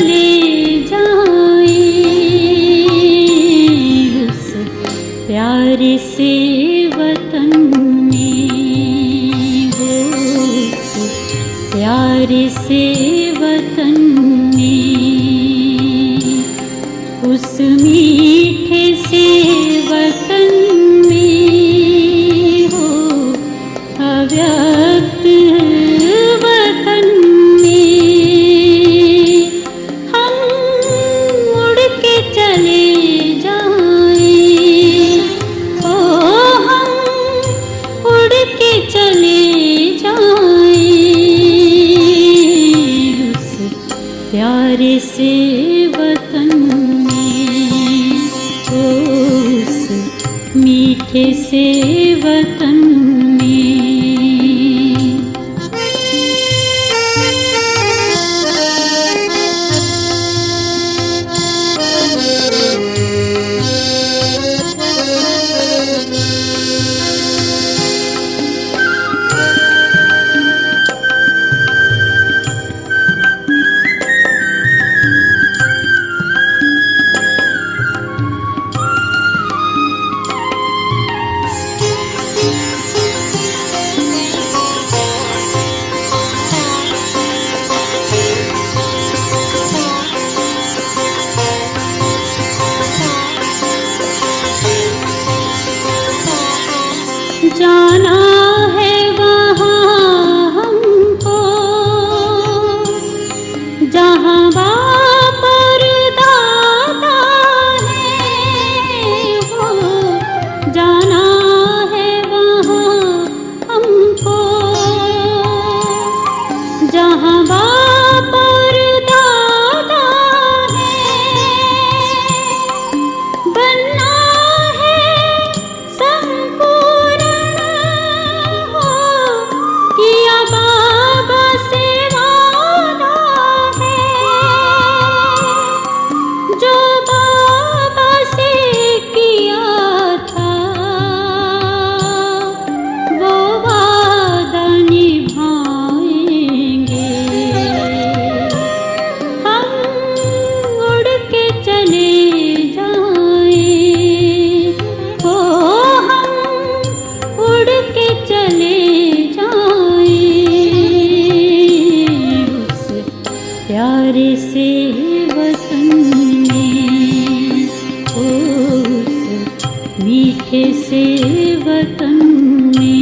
चले जाए उस प्यारे से वतन में, हो उस प्यारे से वतन में, उस मीठे से वतन में, हो अव्यक्त वतन में हम उड़ के चले जाएं, ओ हम उड़ के चले जाएं उस प्यारे से वतन में, उस मीठे से वतन में। जाना है वहाँ हमको जहाँ बाप और दादा है, हो जाना है वहाँ हमको जहाँ बाप और दादा है, बनना है संपूर्ण किया बाबा से वादा है, जो बाबा से किया था वो वादा निभाएंगे। हम उड़ के चले जाएं, ओ हम उड़ के चले प्यारे से वतन में, उस मीठे से वतन में।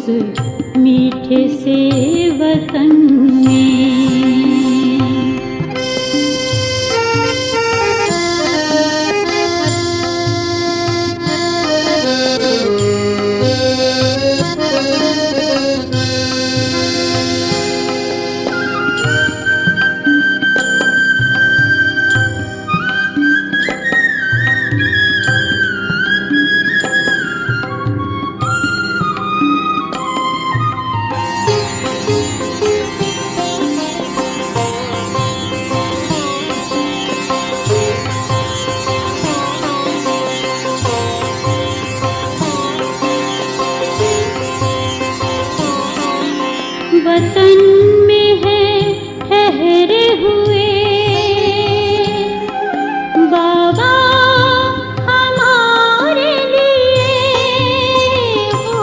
मीठे से वतन में। वतन में है ठहरे हुए बाबा हमारे लिए हो।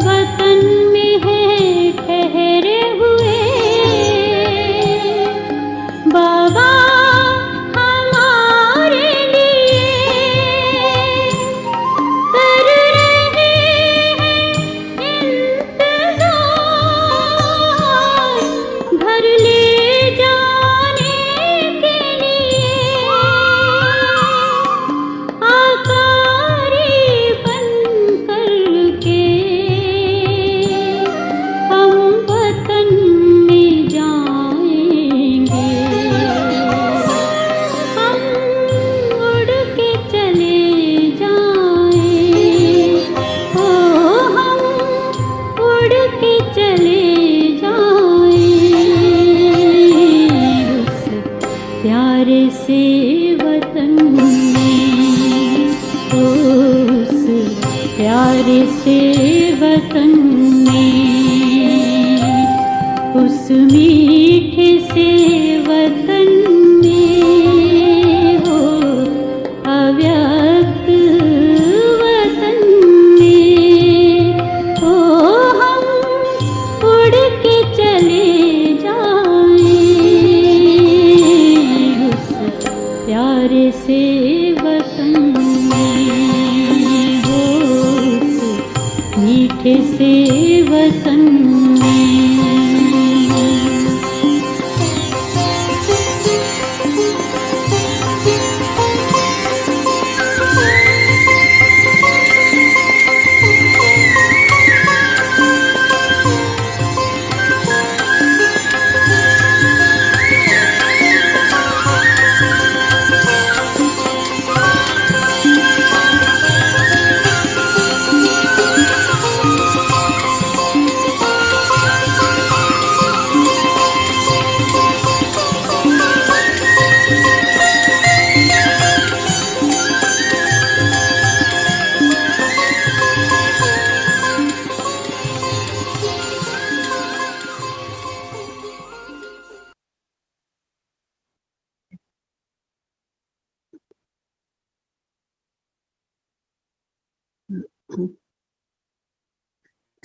वतन में है ठहरे हुए बाबा हमारे लिए। कर रहे घर ले जाने के लिए। आकारी बन करके हम वतन में जाएंगे। हम उड़ के चले जाएं, ओ हम उड़ के चले प्यारे से वतन में, उस प्यारे से वतन में, उस मीठे से वतन में हो। अव्यक्त वतन में हो हम उड़ के चले जाएं। प्यारे से वतन में हो, मीठे से वतन में।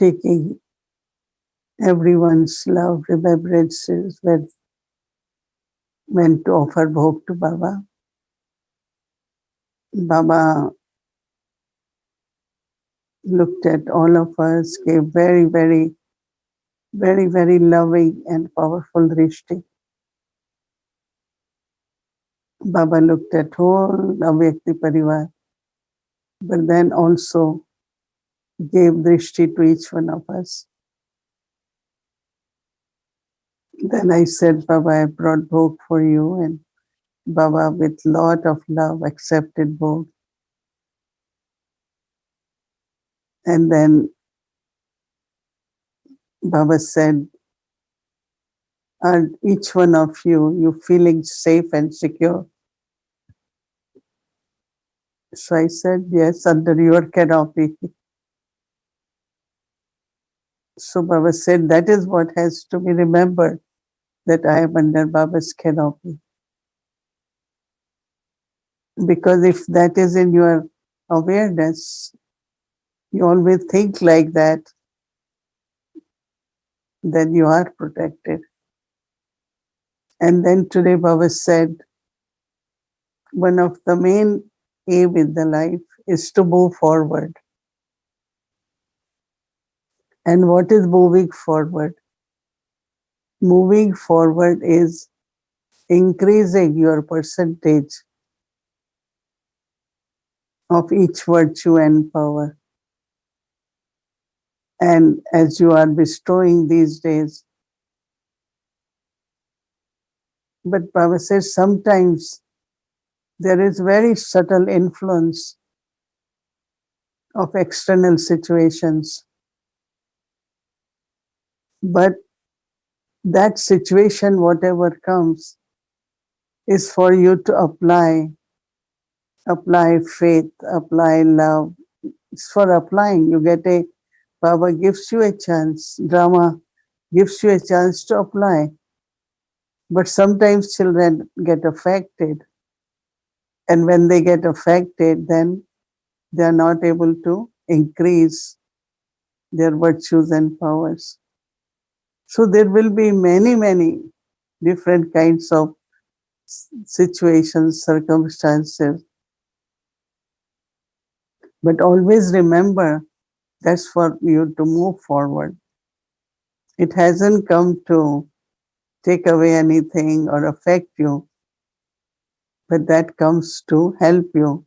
Taking everyone's love remembrances when to offer bhog to Baba. Baba looked at all of us, gave very, very, very, very loving and powerful drishti. Baba looked at whole Avyakti Parivar, but then also gave drishti to each one of us. Then I said, Baba, I brought bhog for you, and Baba, with lot of love, accepted bhog. And then Baba said, are each one of you feeling safe and secure? So I said, yes, under your canopy. So Baba said, that is what has to be remembered, that I am under Baba's canopy. Because if that is in your awareness, you always think like that, then you are protected. And then today Baba said, one of the main aim in the life is to move forward. And what is moving forward? Moving forward is increasing your percentage of each virtue and power. And as you are bestowing these days, but Baba says sometimes there is very subtle influence of external situations. But that situation, whatever comes, is for you to apply faith, apply love. It's for applying. You get a, Baba gives you a chance, drama gives you a chance to apply. But sometimes children get affected. And when they get affected, then they are not able to increase their virtues and powers. So there will be many, many different kinds of situations, circumstances. But always remember that's for you to move forward. It hasn't come to take away anything or affect you, but that comes to help you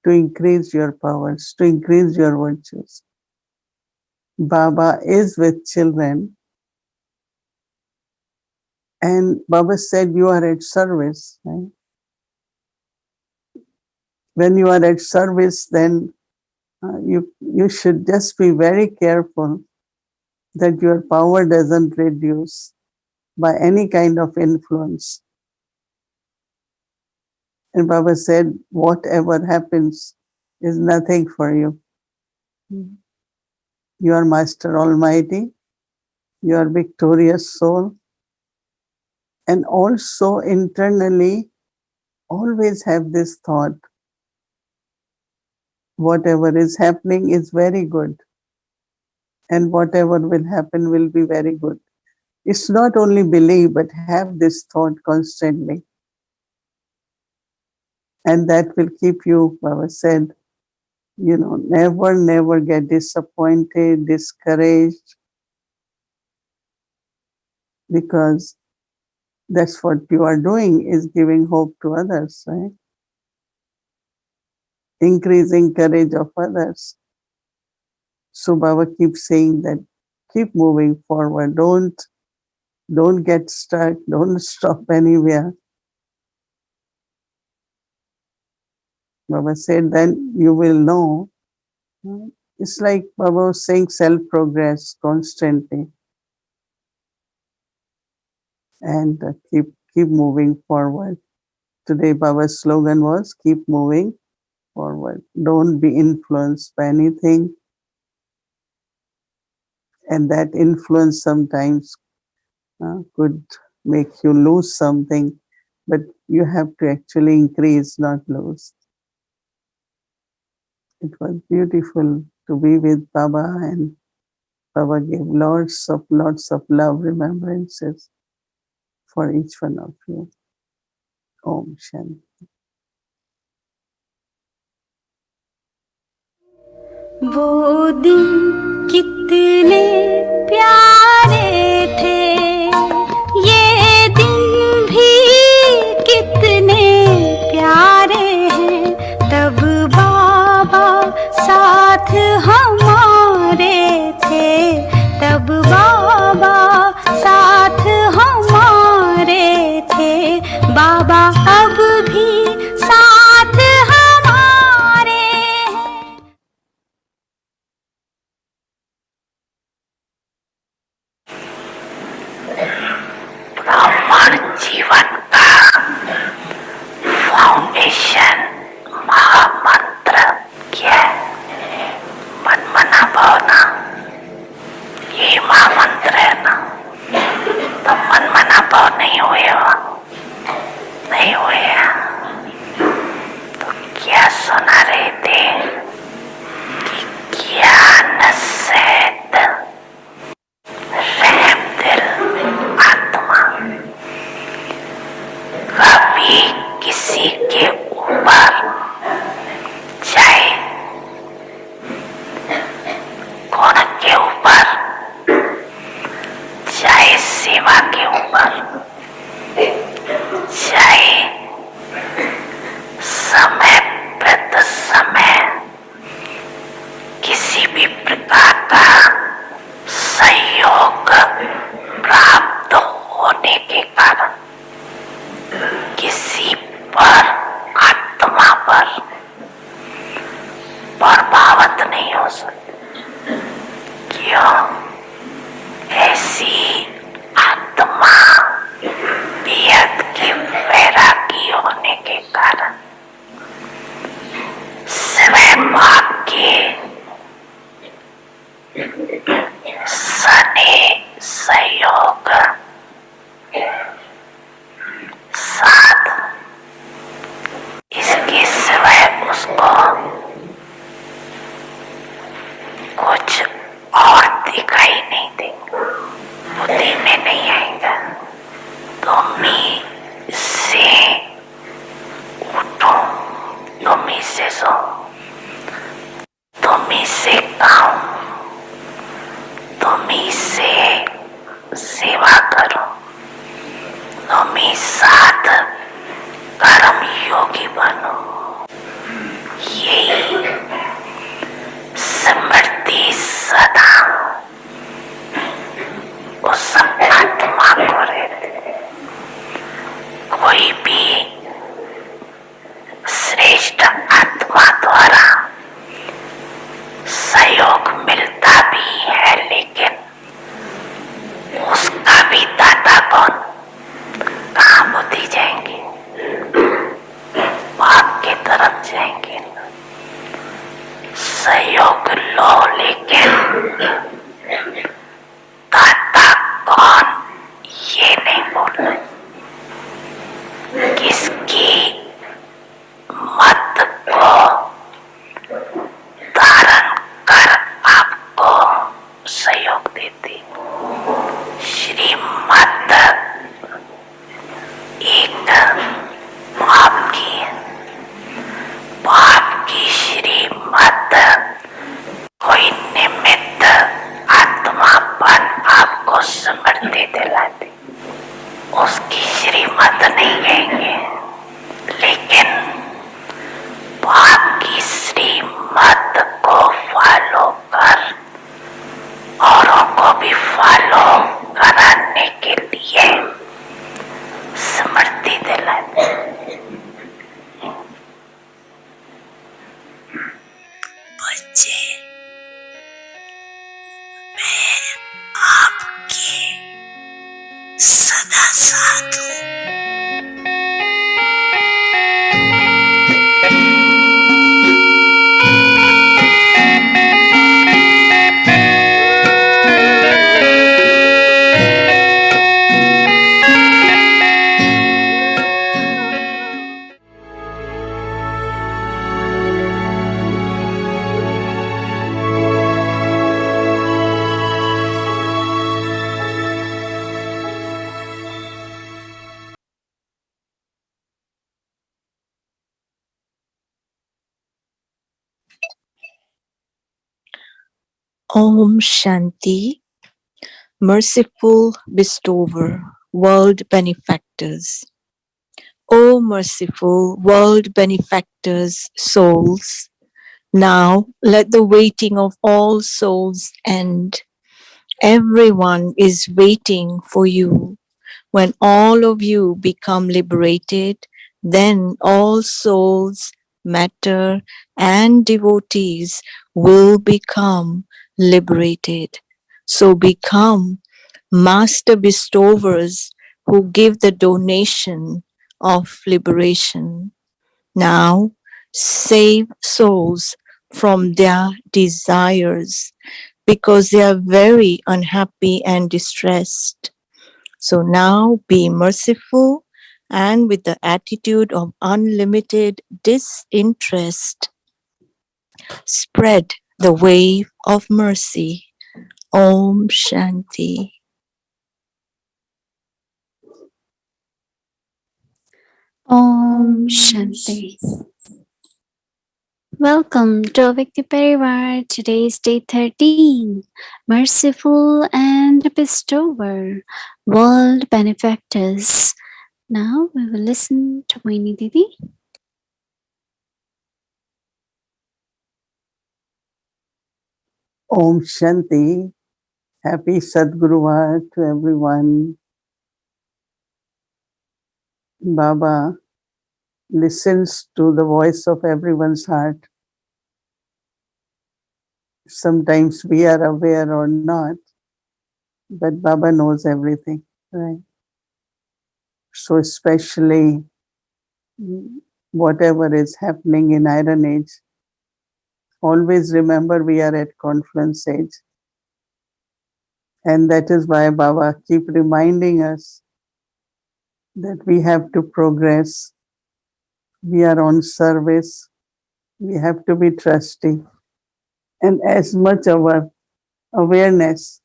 to increase your powers, to increase your virtues. Baba is with children, and Baba said you are at service. Right? When you are at service, then you should just be very careful that your power doesn't reduce by any kind of influence. And Baba said, whatever happens is nothing for you. You are Master Almighty. You are victorious soul. And also internally, always have this thought, whatever is happening is very good. And whatever will happen will be very good. It's not only believe, but have this thought constantly. And that will keep you, Baba said, never get disappointed, discouraged, because that's what you are doing, is giving hope to others, right? Increasing courage of others. So Baba keeps saying that keep moving forward. Don't get stuck. Don't stop anywhere. Baba said, then you will know. It's like Baba was saying self-progress constantly. And keep moving forward. Today Baba's slogan was keep moving forward. Don't be influenced by anything. And that influence sometimes could make you lose something, but you have to actually increase, not lose. It was beautiful to be with Baba, and Baba gave lots of love remembrances for each one of you. Om Shanti. वो दिन कितने प्यारे थे, ये दिन भी कितने प्यारे हैं, तब बाबा साथ हमारे थे, तब बाबा साथ हमारे थे, बाबा अब भी साथ हमारे हैं। वैराग्यों ऐसी आत्मा बेहद की वैरागी होने के कारण स्वयं आपके स्नेह सहयोग साथ इसके सिवाय उसको कुछ और दिखाई नहीं देगा, बुद्धि में नहीं आएगा। तुम ही से उठो, तुम ही से सो, तुम ही से खाओ, तुम ही से सेवा करो, तुम ही साथ कर्म योगी बनो। यही स्मृति सदा उस आत्मा को रहती। कोई भी श्रेष्ठ आत्मा द्वारा सहयोग मिलता भी है, लेकिन उसका भी दाता कौन? कहाँ बुद्धि जाएंगे, पाप की तरफ जाएंगे। सहयोग लो, लेकिन दाता कौन ये नहीं बोलना। किसकी मत को धारण कर आपको सहयोग देती। श्रीमत एक आपकी श्रीमत कोई निमित्त आत्मापन आपको समृद्धि दिलाती। उसकी श्रीमत नहीं कहेंगे, लेकिन आपकी श्रीमत को फॉलो कर औरों को भी फॉलो कराने के लिए स्मृति दिलाती। बच्चे, मैं आपके सदा साथ हूँ। Om Shanti. Merciful Bestower, World Benefactors. O merciful world benefactors, souls, now let the waiting of all souls end. Everyone is waiting for you. When all of you become liberated, then all souls, matter, and devotees will become liberated. So become master bestowers who give the donation of liberation. Now save souls from their desires because they are very unhappy and distressed. So now be merciful and with the attitude of unlimited disinterest, spread the wave of mercy. Om Shanti. Om Shanti. Welcome to Avyakti Parivar. Today is day 13. Merciful and Bestower, World Benefactors. Now we will listen to Mohini Didi. Om Shanti. Happy Sadguruvar to everyone. Baba listens to the voice of everyone's heart. Sometimes we are aware or not, but Baba knows everything, right? So especially whatever is happening in Iron Age, always remember we are at confluence age. And that is why Baba keep reminding us that we have to progress. We are on service. We have to be trusty. And as much our awareness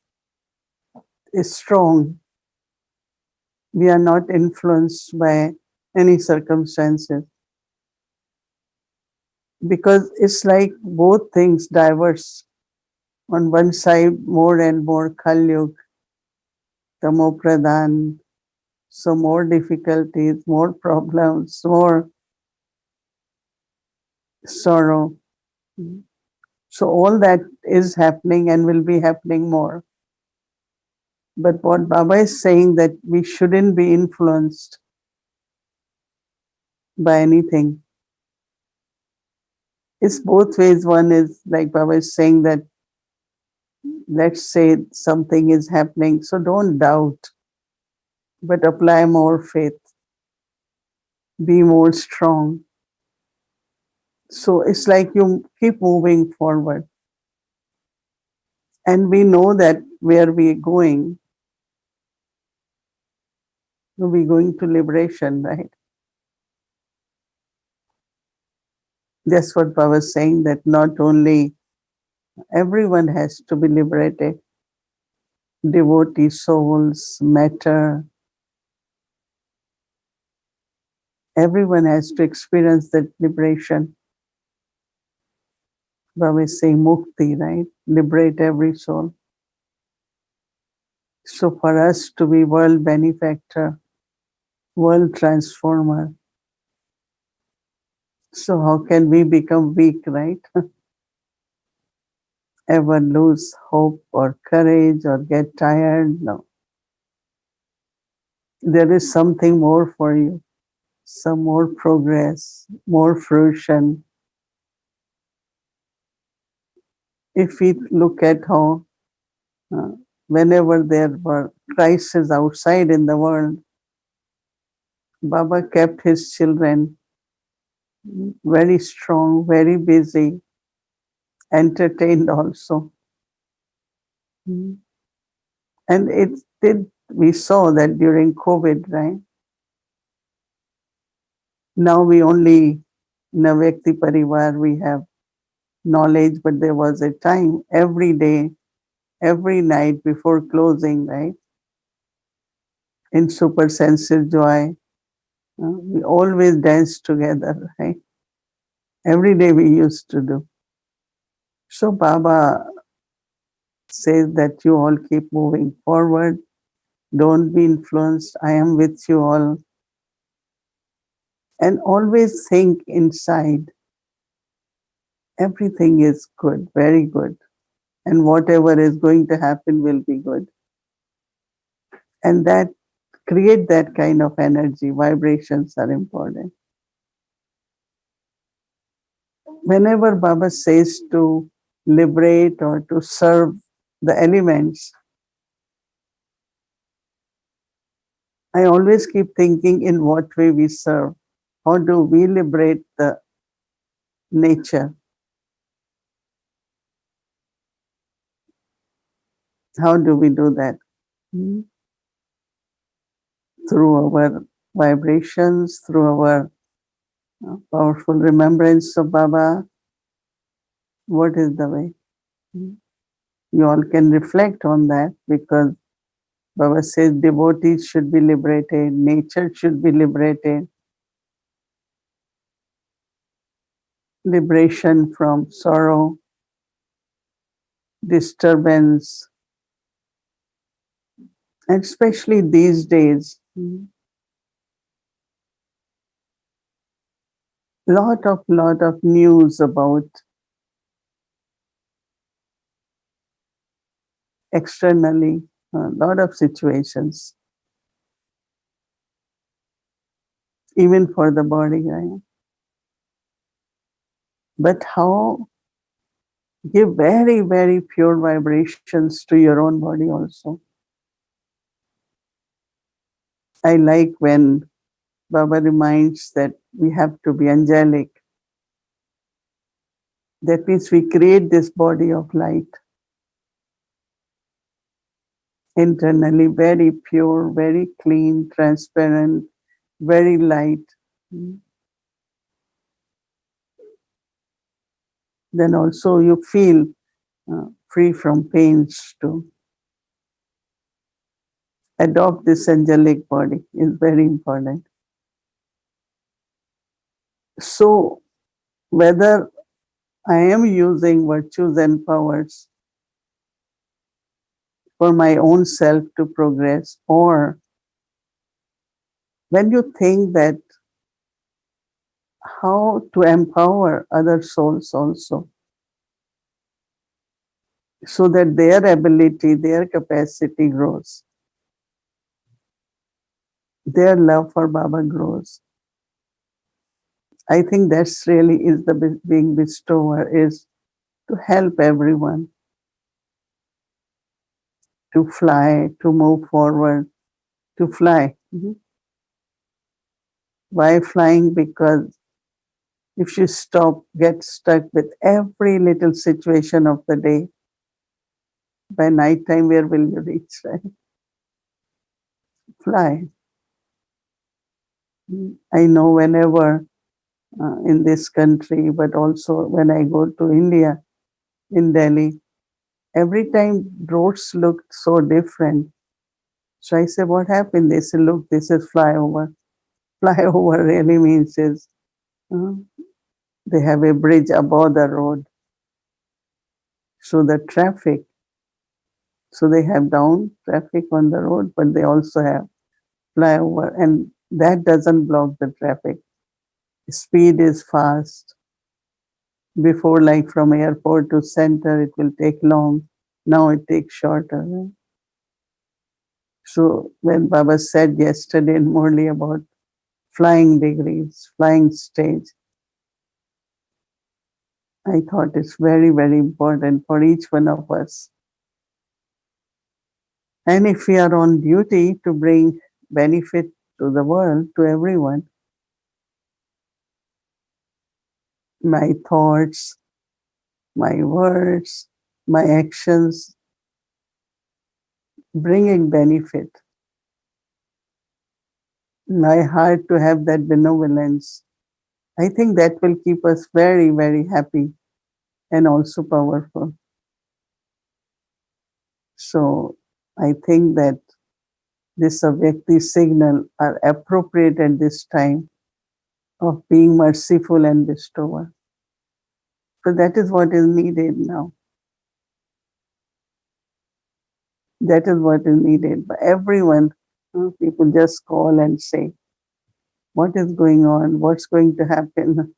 is strong, we are not influenced by any circumstances. Because it's like both things diverse. On one side, more and more Kalyug, Tamo Pradhan, so more difficulties, more problems, more sorrow. So all that is happening and will be happening more. But what Baba is saying that we shouldn't be influenced by anything. It's both ways. One is like Baba is saying that let's say something is happening, so don't doubt, but apply more faith, be more strong. So it's like you keep moving forward. And we know that where we're going, we're going to liberation, right? That's what Baba was saying, that not only everyone has to be liberated, devotee souls, matter, everyone has to experience that liberation. Baba is saying mukti, right? Liberate every soul. So for us to be world benefactor, world transformer, so how can we become weak, right? Ever lose hope or courage or get tired? No. There is something more for you, some more progress, more fruition. If we look at how uh, whenever there were crises outside in the world, Baba kept his children very strong, very busy, entertained also. Mm. And it did, we saw that during COVID, right? Now we only, in a Vyakti Parivar, we have knowledge, but there was a time every day, every night before closing, right? In super sensitive joy, we always danced together, right? Every day we used to do. So Baba says that you all keep moving forward. Don't be influenced. I am with you all. And always think inside everything is good, very good. And whatever is going to happen will be good. And that create that kind of energy. Vibrations are important. Whenever Baba says to liberate or to serve the elements, I always keep thinking in what way we serve. How do we liberate the nature? How do we do that? Hmm. Through our vibrations, through our powerful remembrance of Baba. What is the way? Hmm. You all can reflect on that because Baba says devotees should be liberated, nature should be liberated, liberation from sorrow, disturbance, and especially these days, lot of news about externally, a lot of situations, even for the body, right? But how Give very, very pure vibrations to your own body also. I like when Baba reminds that we have to be angelic. That means we create this body of light internally, very pure, very clean, transparent, very light. Then also you feel free from pains to adopt this angelic body is very important. So whether I am using virtues and powers for my own self to progress, or when you think that how to empower other souls also, so that their ability, their capacity grows, their love for Baba grows. I think that's really is the being bestower, is to help everyone to fly, to move forward, to fly. Why flying? Because if you stop, get stuck with every little situation of the day, by night time, where will you reach? Right? Fly. I know whenever in this country, but also when I go to India, in Delhi, every time roads look so different. So I say, what happened? They say, look, this is flyover. Flyover really means is uh, they have a bridge above the road. So the traffic, so they have down traffic on the road, but they also have flyover, and that doesn't block the traffic. Speed is fast. Before, like from airport to center, it will take long. Now it takes shorter. Right? So when Baba said yesterday in Morley about flying degrees, flying stage, I thought it's very, very important for each one of us. And if we are on duty to bring benefit to the world, to everyone, my thoughts, my words, my actions, bringing benefit, my heart to have that benevolence, I think that will keep us very, very happy and also powerful. So I think that this Avyakti signal are appropriate at this time of being merciful and bestower. So that is what is needed now. That is what is needed. But everyone, people just call and say, what is going on? What's going to happen?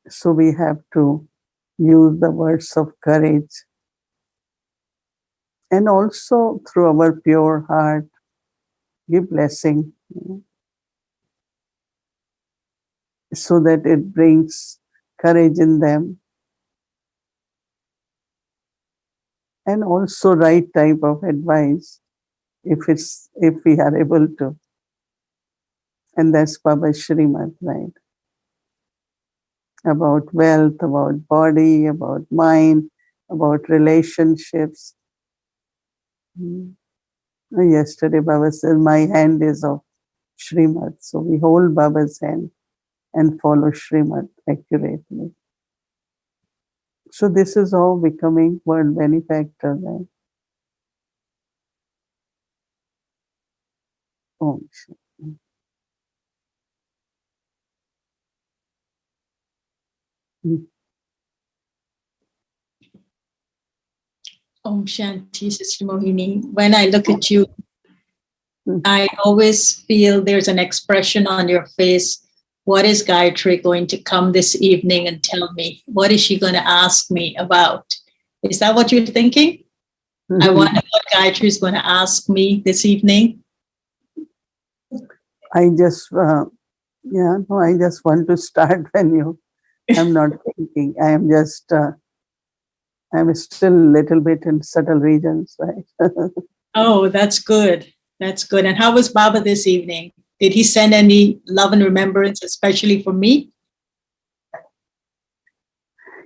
So we have to use the words of courage, and also through our pure heart, give blessing, so that it brings courage in them, and also right type of advice if we are able to. And that's Baba Shrimad, right? About wealth, about body, about mind, about relationships. Yesterday Baba said, my hand is of Shrimad. So we hold Baba's hand and follow Shrimad accurately. So this is all becoming world benefactor, right? Om Shanti. Om Shanti, Sister Mohini. When I look at you, Mm. I always feel there's an expression on your face. What is Gayatri going to come this evening and tell me? What is she going to ask me about? Is that what you're thinking? I wonder what Gayatri is going to ask me this evening. I just, I just want to start when you I'm not thinking. I am just, I'm still a little bit in subtle regions, right? Oh, that's good. That's good. And how was Baba this evening? Did he send any love and remembrance, especially for me?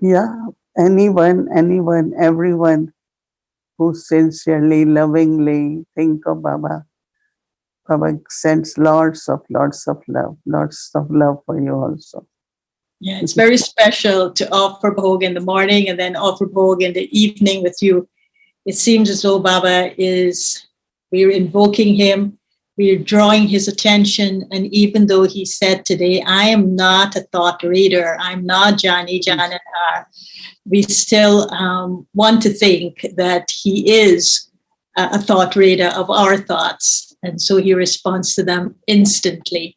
Yeah, anyone, everyone who sincerely, lovingly think of Baba, Baba sends lots of love for you also. Yeah, it's very special to offer bhog in the morning and then offer bhog in the evening with you. It seems as though Baba is, we're invoking him, we're drawing his attention. And even though he said today, I am not a thought reader, I'm not Jani Jananar, we still want to think that he is a thought reader of our thoughts. And so he responds to them instantly.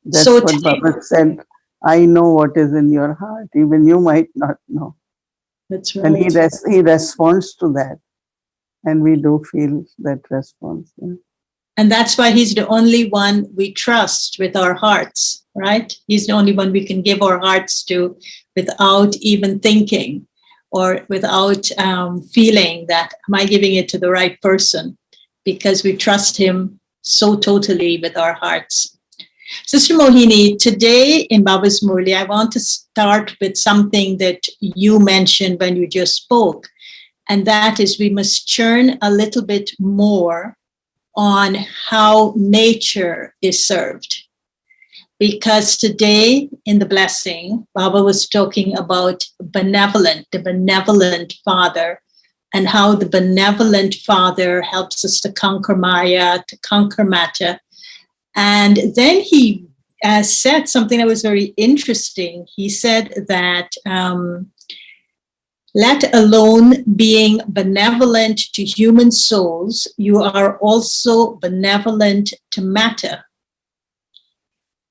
That's So what today, Baba said. I know what is in your heart. Even you might not know. that's And right. he responds to that. And we do feel that response. Yeah. And that's why he's the only one we trust with our hearts, right? He's the only one we can give our hearts to without even thinking or without feeling that, am I giving it to the right person? Because we trust him so totally with our hearts. Sister Mohini, today in Baba's Murli, I want to start with something that you mentioned when you just spoke. And that is we must churn a little bit more on how nature is served. Because today in the blessing, Baba was talking about the benevolent Father, and how the benevolent Father helps us to conquer Maya, to conquer matter. And then he said something that was very interesting. He said that let alone being benevolent to human souls, you are also benevolent to matter.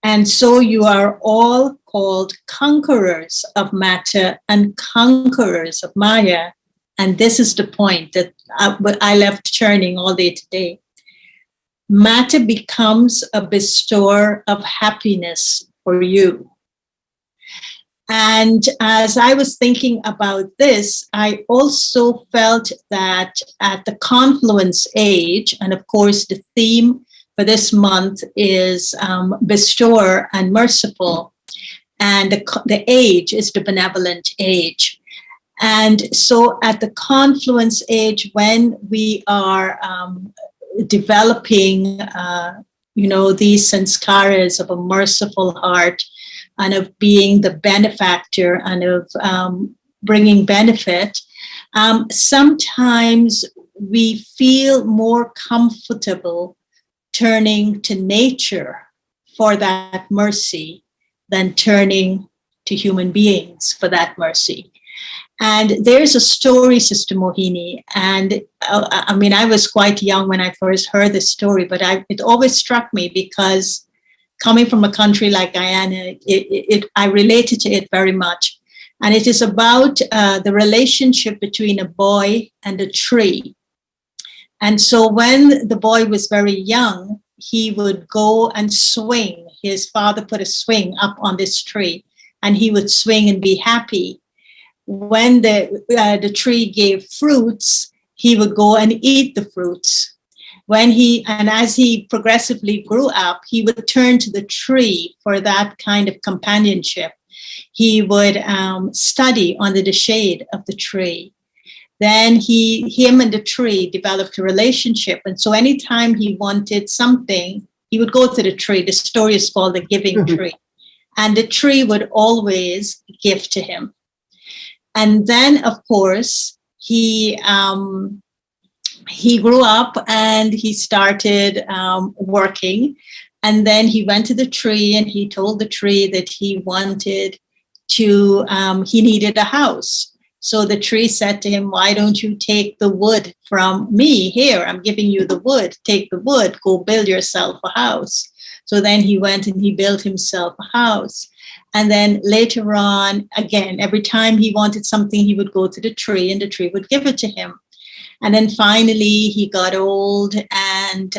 And so you are all called conquerors of matter and conquerors of Maya. And this is the point that I left churning all day today. Matter becomes a bestower of happiness for you. And as I was thinking about this, I also felt that at the confluence age, and of course the theme for this month is bestower and merciful, and the age is the benevolent age. And so at the confluence age, when we are developing, these sanskaras of a merciful heart, and of being the benefactor and of bringing benefit, sometimes we feel more comfortable turning to nature for that mercy than turning to human beings for that mercy. And there's a story, Sister Mohini, and I was quite young when I first heard this story, but it always struck me because coming from a country like Guyana, I related to it very much. And it is about the relationship between a boy and a tree. And so when the boy was very young, he would go and swing. His father put a swing up on this tree, and he would swing and be happy. When the tree gave fruits, he would go and eat the fruits. As he progressively grew up, he would turn to the tree for that kind of companionship. He would study under the shade of the tree. Then him and the tree developed a relationship. And so anytime he wanted something, he would go to the tree. The story is called The Giving Tree. And the tree would always give to him. And then, of course, he grew up and he started working. And then he went to the tree and he told the tree that he needed a house. So the tree said to him, why don't you take the wood from me? Here, I'm giving you the wood. Take the wood, go build yourself a house. So then he went and he built himself a house. And then later on, again, every time he wanted something, he would go to the tree and the tree would give it to him. And then finally he got old and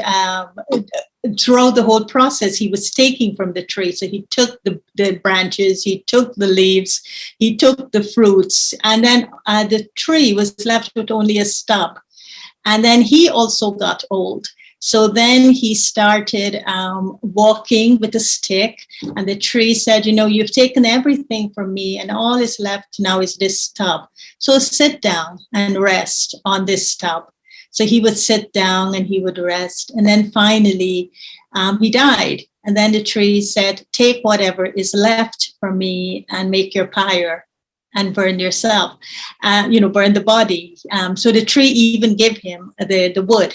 throughout the whole process, he was taking from the tree. So he took the branches, he took the leaves, he took the fruits, and then the tree was left with only a stub. And then he also got old. So then he started walking with a stick, and the tree said, you've taken everything from me, and all is left now is this stub. So sit down and rest on this stub. So he would sit down and he would rest. And then finally, he died. And then the tree said, take whatever is left from me and make your pyre and burn yourself, burn the body. So the tree even gave him the wood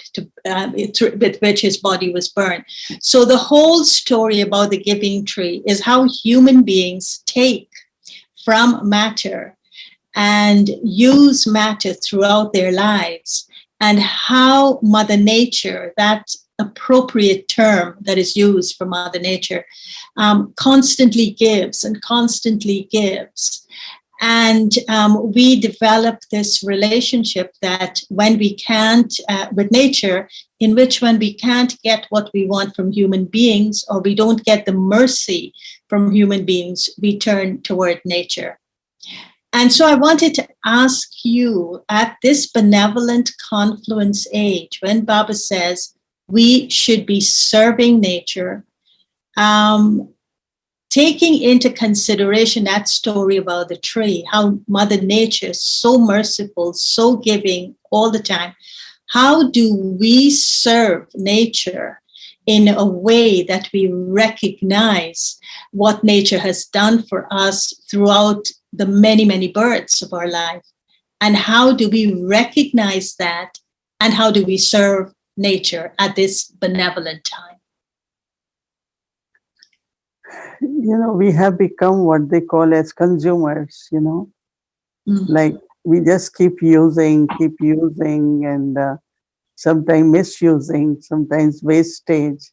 with which his body was burned. So the whole story about the giving tree is how human beings take from matter and use matter throughout their lives, and how Mother Nature, that appropriate term that is used for Mother Nature, constantly gives and constantly gives. And we develop this relationship that when we can't, with nature, in which when we can't get what we want from human beings, or we don't get the mercy from human beings, we turn toward nature. And so I wanted to ask you, at this benevolent confluence age, when Baba says we should be serving nature, taking into consideration that story about the tree, how Mother Nature is so merciful, so giving all the time, how do we serve nature in a way that we recognize what nature has done for us throughout the many, many births of our life? And how do we recognize that? And how do we serve nature at this benevolent time? We have become what they call as consumers, like we just keep using, and sometimes misusing, sometimes wastage.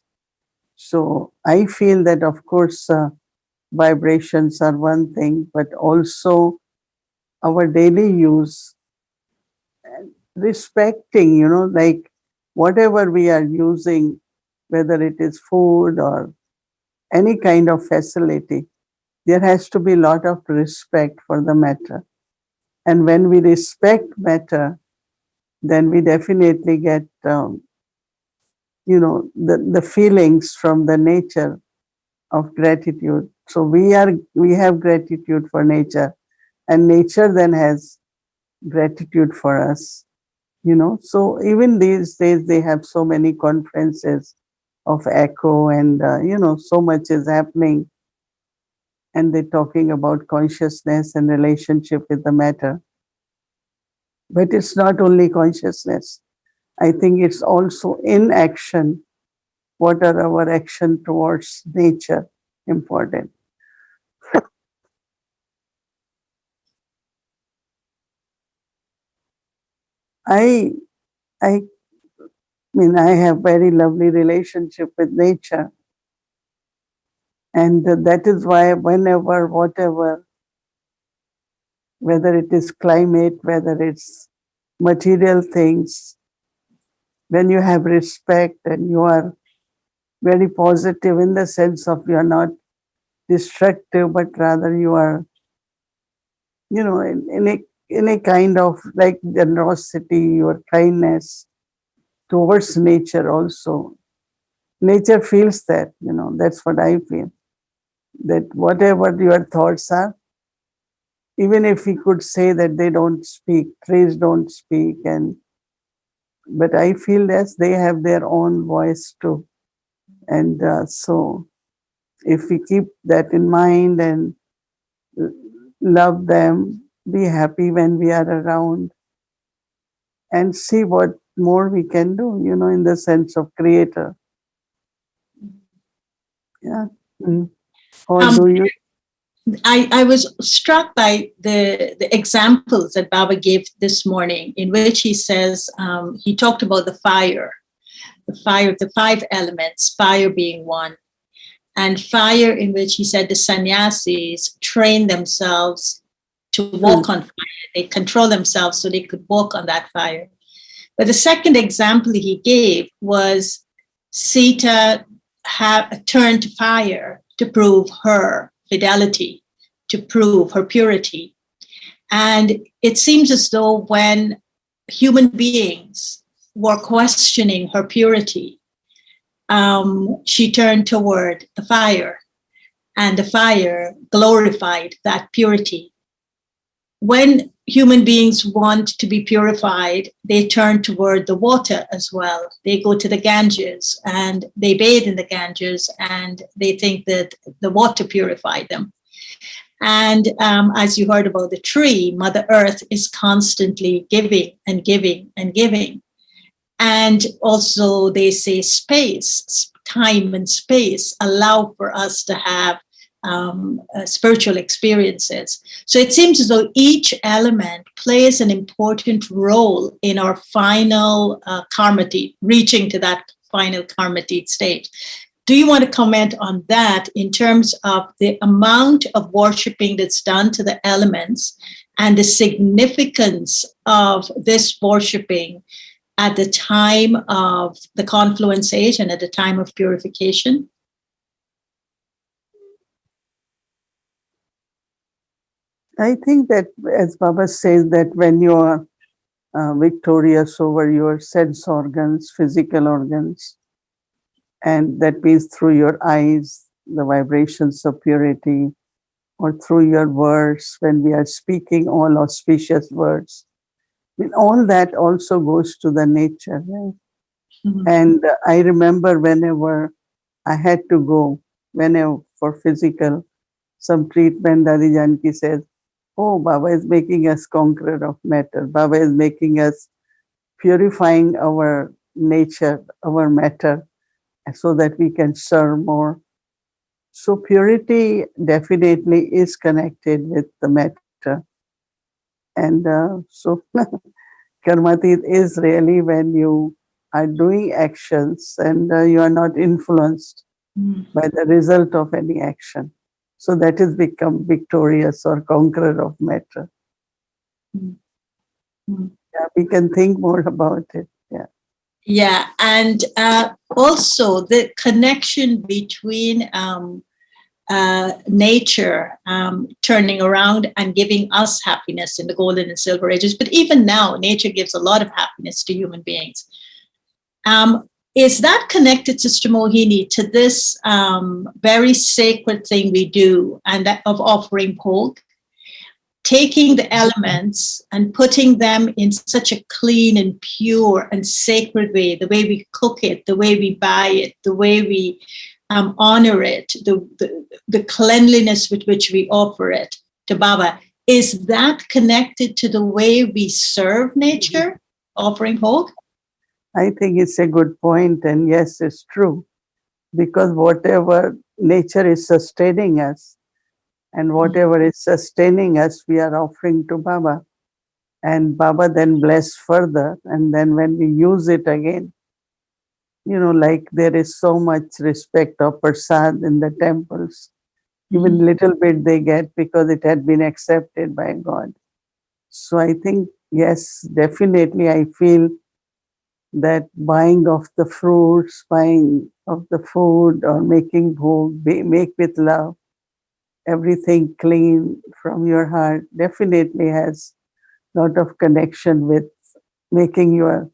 So I feel that, of course, vibrations are one thing, but also our daily use, and respecting, like whatever we are using, whether it is food or any kind of facility, there has to be a lot of respect for the matter. And when we respect matter, then we definitely get, the feelings from the nature of gratitude. So we have gratitude for nature, and nature then has gratitude for us. So even these days they have so many conferences of echo, and so much is happening, and they're talking about consciousness and relationship with the matter. But it's not only consciousness. I think it's also in action. What are our action towards nature important? I I mean, I have very lovely relationship with nature. And that is why whenever, whatever, whether it is climate, whether it's material things, when you have respect and you are very positive in the sense of you are not destructive, but rather you are, in a kind of like generosity, your kindness towards nature also. Nature feels that, that's what I feel. That whatever your thoughts are, even if we could say that they don't speak, trees don't speak, but I feel that they have their own voice too. And so if we keep that in mind and love them, be happy when we are around, and see what more we can do, in the sense of creator. Yeah. Or do you? I was struck by the examples that Baba gave this morning, in which he says, he talked about the fire, the five elements, fire being one. And fire, in which he said the sannyasis train themselves to walk on fire. They control themselves so they could walk on that fire. But the second example he gave was Sita turned to fire to prove her fidelity, to prove her purity. And it seems as though when human beings were questioning her purity, she turned toward the fire, and the fire glorified that purity. When human beings want to be purified, they turn toward the water as well. They go to the Ganges and they bathe in the Ganges, and they think that the water purified them. And as you heard about the tree, Mother Earth is constantly giving and giving and giving. And also they say space, time and space allow for us to have spiritual experiences. So it seems as though each element plays an important role in our final karmati, reaching to that final karmati state. Do you want to comment on that in terms of the amount of worshiping that's done to the elements and the significance of this worshiping at the time of the confluence age and at the time of purification? I think that, as Baba says, that when you are victorious over your sense organs, physical organs, and that means through your eyes, the vibrations of purity, or through your words, when we are speaking all auspicious words, I mean, all that also goes to the nature, right? Mm-hmm. And I remember whenever I had to go, whenever for physical, some treatment, Dadi Janki says, oh, Baba is making us conqueror of matter. Baba is making us purifying our nature, our matter, so that we can serve more. So purity definitely is connected with the matter. And so Karmati is really when you are doing actions and you are not influenced by the result of any action. So that is become victorious or conqueror of matter. Yeah, we can think more about it. Yeah. Yeah, and also the connection between nature turning around and giving us happiness in the golden and silver ages. But even now, nature gives a lot of happiness to human beings. Is that connected, Sister Mohini, to this very sacred thing we do, and that of offering bhog? Taking the elements and putting them in such a clean and pure and sacred way, the way we cook it, the way we buy it, the way we honor it, the cleanliness with which we offer it to Baba. Is that connected to the way we serve nature, offering bhog? I think it's a good point, and yes, it's true. Because whatever nature is sustaining us, and whatever is sustaining us, we are offering to Baba. And Baba then bless further. And then when we use it again, like there is so much respect of prasad in the temples. Even little bit they get because it had been accepted by God. So I think, yes, definitely I feel that buying of the fruits, buying of the food, or making bhog, make with love, everything clean from your heart, definitely has a lot of connection with making you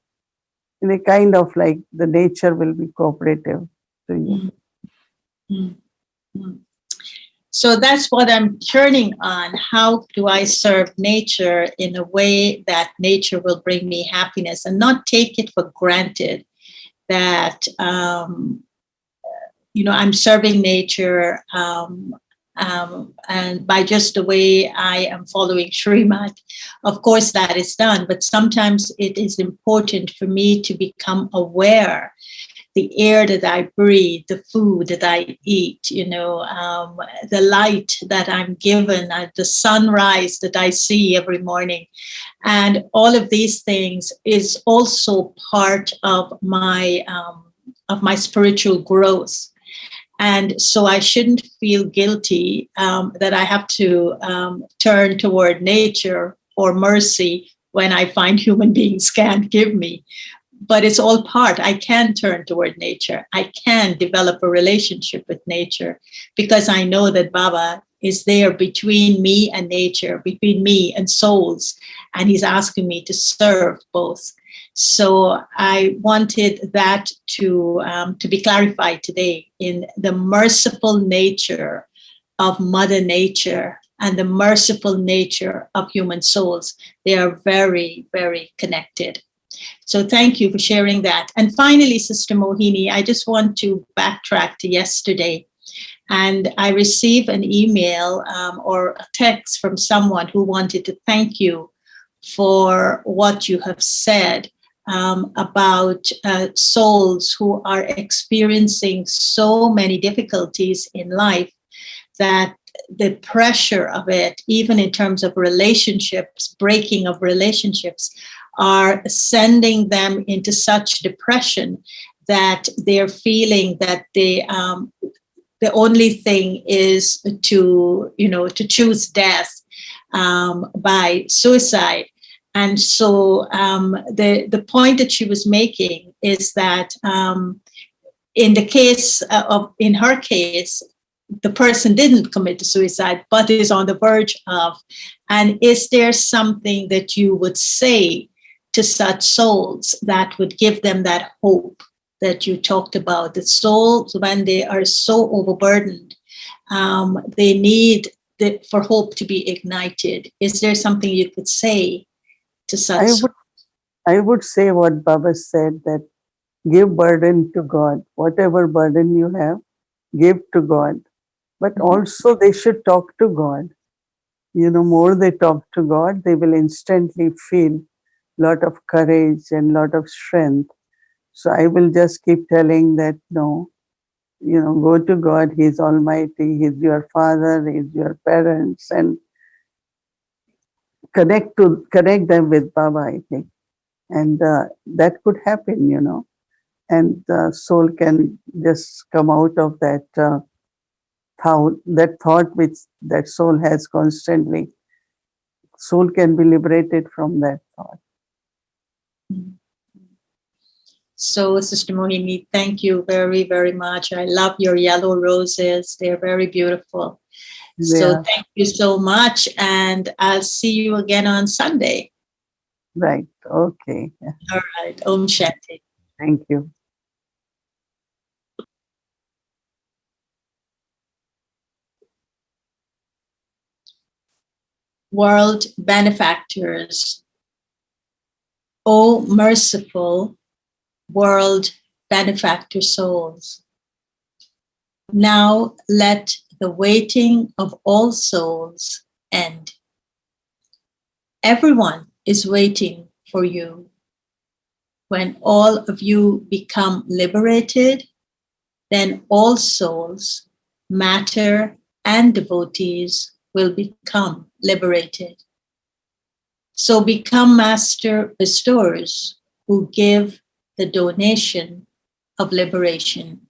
in a kind of like the nature will be cooperative to you. So that's what I'm turning on. How do I serve nature in a way that nature will bring me happiness, and not take it for granted that, I'm serving nature and by just the way I am following Srimad. Of course, that is done, but sometimes it is important for me to become aware. The air that I breathe, the food that I eat, the light that I'm given, the sunrise that I see every morning. And all of these things is also part of my spiritual growth. And so I shouldn't feel guilty that I have to turn toward nature or mercy when I find human beings can't give me. but it's all part. I can turn toward nature. I can develop a relationship with nature because I know that Baba is there between me and nature, between me and souls, and he's asking me to serve both. So I wanted that to be clarified today in the merciful nature of Mother Nature and the merciful nature of human souls. They are very, very connected. So thank you for sharing that. And finally, Sister Mohini, I just want to backtrack to yesterday. And I received an email or a text from someone who wanted to thank you for what you have said about souls who are experiencing so many difficulties in life that the pressure of it, even in terms of relationships, breaking of relationships, are sending them into such depression that they're feeling that the only thing is to choose death by suicide. And so the point that she was making is that in her case, the person didn't commit suicide, but is on the verge of. And is there something that you would say to such souls that would give them that hope that you talked about? The souls, when they are so overburdened, they need for hope to be ignited. Is there something you could say to such? I would say what Baba said, that give burden to God. Whatever burden you have, give to God. But also they should talk to God. More they talk to God, they will instantly feel lot of courage and lot of strength. So I will just keep telling that, no, go to God. He's almighty. He's your father. He's your parents, and connect them with Baba, I think. And that could happen. And the soul can just come out of that thought which that soul has constantly. Soul can be liberated from that thought. So, Sister Mohini, thank you very, very much. I love your yellow roses. They're very beautiful. So Yeah. thank you so much. And I'll see you again on Sunday. Right. Okay. All right. Om Shanti. Thank you. World benefactors, O merciful world benefactor souls, now let the waiting of all souls end. Everyone is waiting for you. When all of you become liberated, then all souls, matter, and devotees will become liberated. So become master bestowers who give the donation of liberation.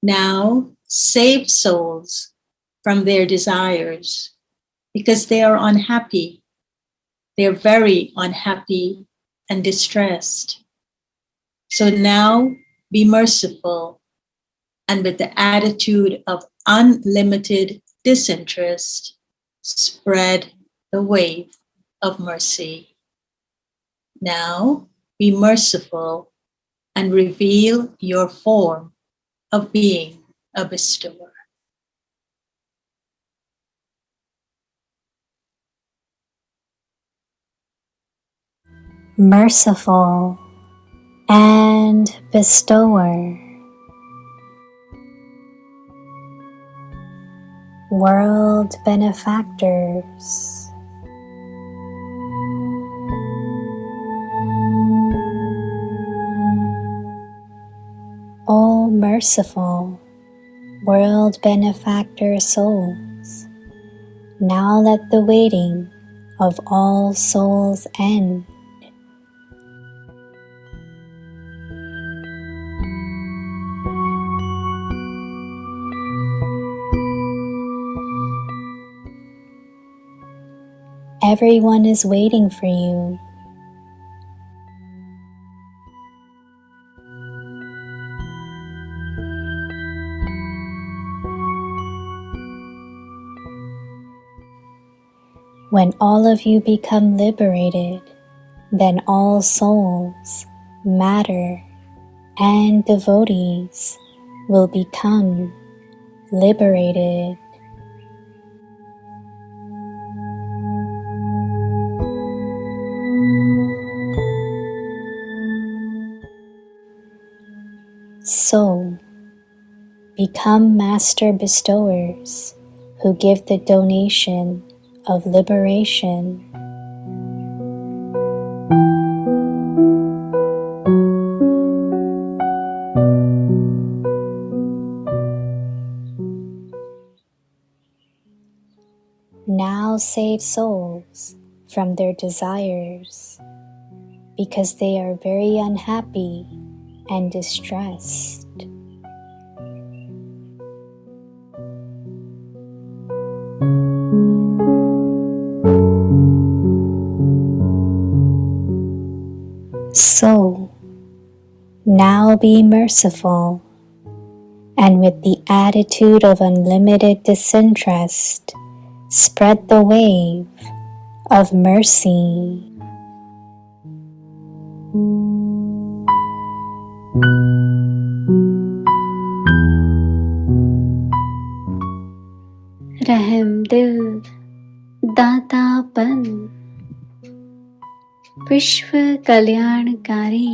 Now save souls from their desires because they are unhappy. They're very unhappy and distressed. So now be merciful and with the attitude of unlimited disinterest, spread the wave of mercy. Now be merciful and reveal your form of being a bestower. Merciful and bestower, world benefactors, all merciful world benefactor souls, now let the waiting of all souls end. Everyone is waiting for you. When all of you become liberated, then all souls, matter, and devotees will become liberated. So, become master bestowers who give the donation of liberation. Now save souls from their desires because they are very unhappy and distressed. So, now be merciful and with the attitude of unlimited disinterest, spread the wave of mercy. रहम दिल दातापन विश्व कल्याणकारी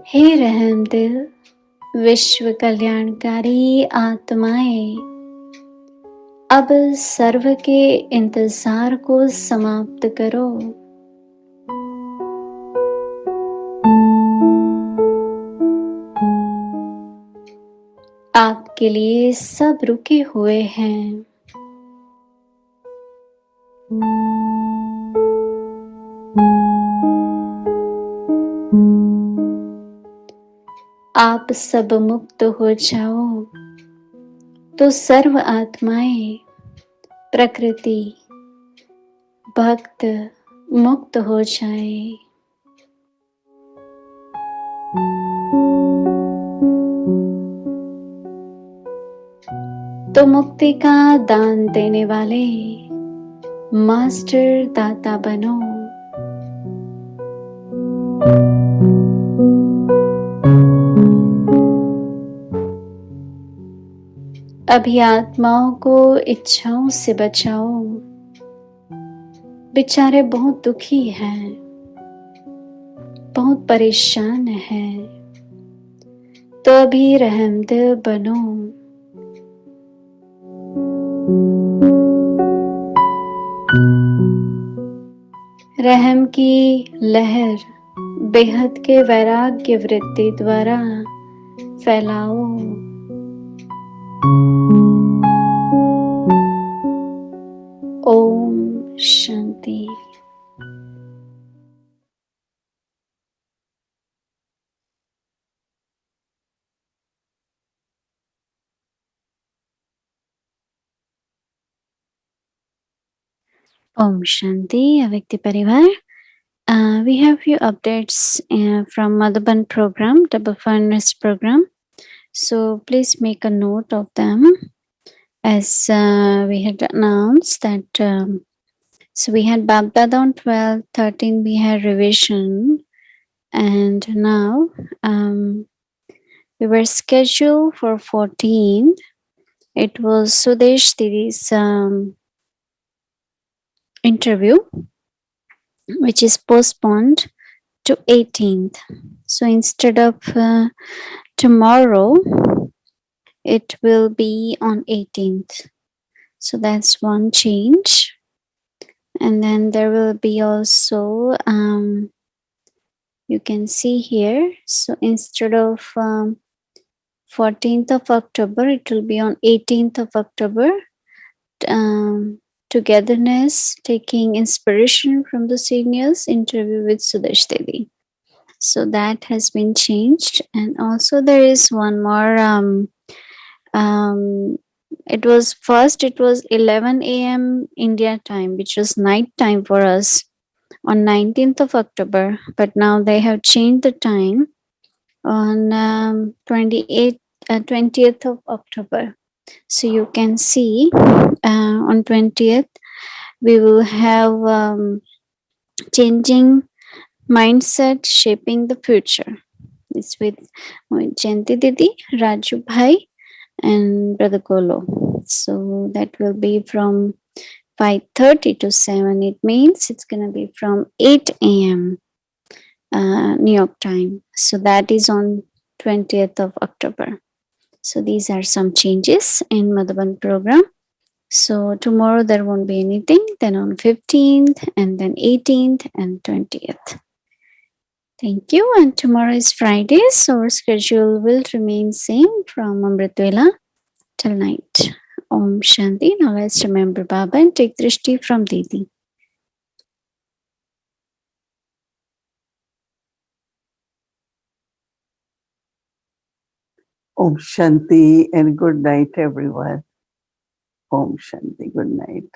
हे रहम दिल विश्व कल्याणकारी आत्माएं, अब सर्व के इंतजार को समाप्त करो। आपके लिए सब रुके हुए हैं। आप सब मुक्त हो जाओ तो सर्व आत्माएं, प्रकृति, भक्त मुक्त हो जाए। तो मुक्ति का दान देने वाले मास्टर दाता बनो। अभी आत्माओं को इच्छाओं से बचाओ। बेचारे बहुत दुखी हैं, बहुत परेशान हैं, तो अभी रहमदिल बनो। रहम की लहर बेहद के वैराग्य वृत्ति द्वारा फैलाओ। Om Shanti. Om Shanti, Avyakti Parivar. We have few updates from Madhuban program, Double Furnace program. So please make a note of them. As we had announced that, so we had Babdada on 12, 13 we had revision, and now we were scheduled for 14. It was Sudesh Didi's interview, which is postponed to 18th. So instead of tomorrow, it will be on 18th. So that's one change. And then there will be also, you can see here, so instead of 14th of October, it will be on 18th of October. Togetherness, taking inspiration from the seniors, interview with Sudesh Didi. So that has been changed. And also there is one more, it was 11 a.m. India time, which was night time for us. on 19th of October, but now they have changed the time on 20th of October. So you can see on 20th we will have changing mindset shaping the future. It's with Jayanti Didi, Raju Bhai, and Brother Golo. So that will be from 5:30 to 7. It means it's going to be from 8 a.m. New York time. So that is on 20th of October. So these are some changes in Madhavan program. So tomorrow there won't be anything. Then on 15th and then 18th and 20th. Thank you. And tomorrow is Friday, so our schedule will remain same from Amritvela till night. Om Shanti. Now let's remember Baba and take drishti from Didi. Om Shanti and good night, everyone. Om Shanti, good night.